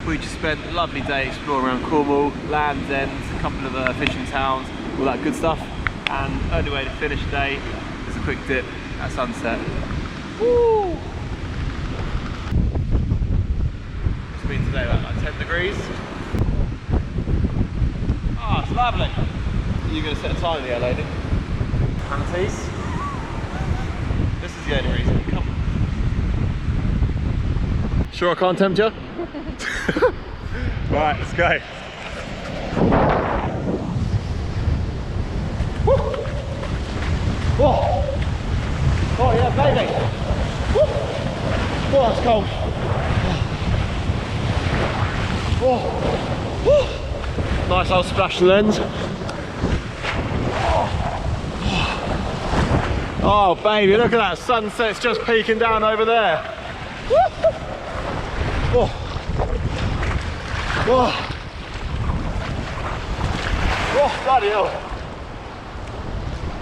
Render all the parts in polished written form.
We just spent a lovely day exploring around Cornwall, Land's End, a couple of fishing towns, all that good stuff. And only way to finish the day is a quick dip at sunset. Woo! It's been today about like 10 degrees. Oh, it's lovely. You're going to set a time here, lady? Panties? This is the only reason. Come on. Sure I can't tempt you? Right, let's go. Woo! Whoa! Oh yeah, baby! Woo! Oh, that's cold. Oh. Woo! Nice old splash lens. Oh baby, look at that sunset's just peeking down over there. Woo! Oh. Oh. Oh, bloody hell.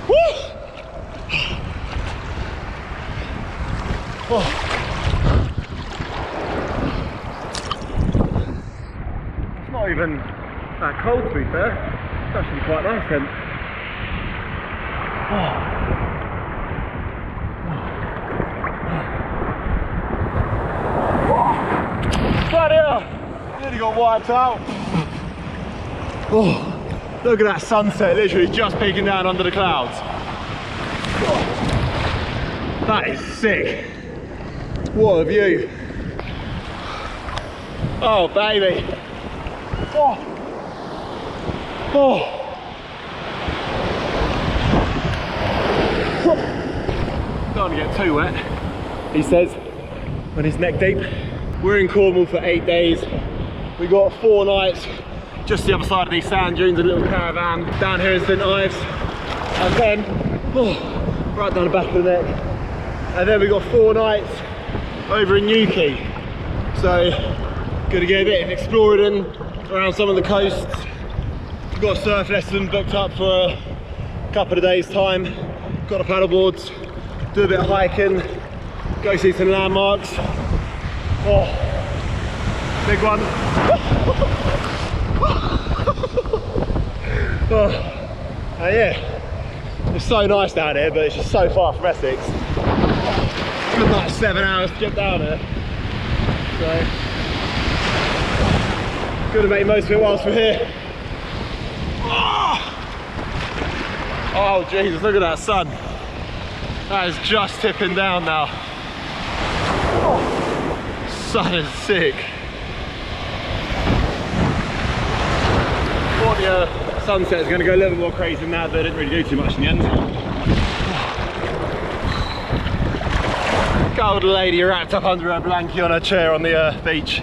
Woo! Oh. It's not even that cold, to be fair. It's actually quite nice then. Oh. Bloody hell! Nearly got wiped out. Oh, look at that sunset, literally just peeking down under the clouds. Oh, that is sick. What a view. Oh, baby. Oh. Oh. Don't want to get too wet, he says, when he's neck deep. We're in Cornwall for 8 days. We got 4 nights just the other side of these sand dunes, a little caravan down here in Ives, and then right down the back of the neck, and then we got 4 nights over in Newquay. So gonna get a bit of exploring around some of the coasts. We've got a surf lesson booked up for a couple of days time. Got a paddle boards, do a bit of hiking, go see some landmarks. Oh, big one. Oh, yeah, it's so nice down here, but it's just so far from Essex. It's been like 7 hours to get down here. So, gonna make most of it whilst we're here. Oh, Jesus, look at that sun. That is just tipping down now. Sun is sick. Thought the sunset is going to go a little bit more crazy than that, but it didn't really do too much in the end. Got a lady wrapped up under her blankie on her chair on the beach.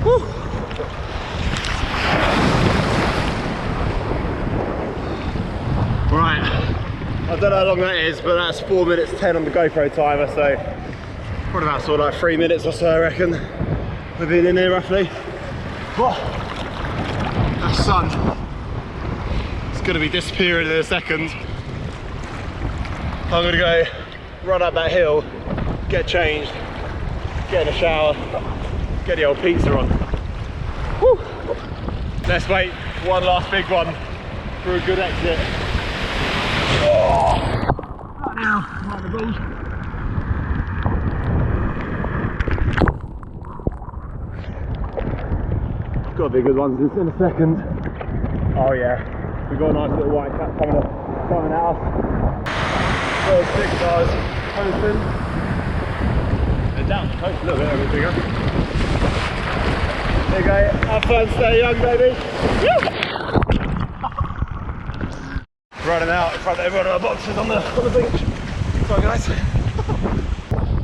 Woo. Right, I don't know how long that is, but that's 4 minutes 10 on the GoPro timer, so probably about sort of like 3 minutes or so, I reckon. We've been in here roughly. Oh, that sun. It's going to be disappearing in a second. I'm going to go run up that hill, get changed, get in a shower, get the old pizza on. Woo. Let's wait for one last big one for a good exit. Oh. Right now, right the balls. Got to be good ones in a second. Oh yeah, we've got a nice little white cap coming at us. Those 6 stars coasting. They're down the coast a little bit, a bit bigger. There you go, have fun, stay young, baby. Woo! Running out in front of everyone in our boxes on the beach. Sorry guys.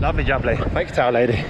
Lovely jubbly. Thank you, towel lady.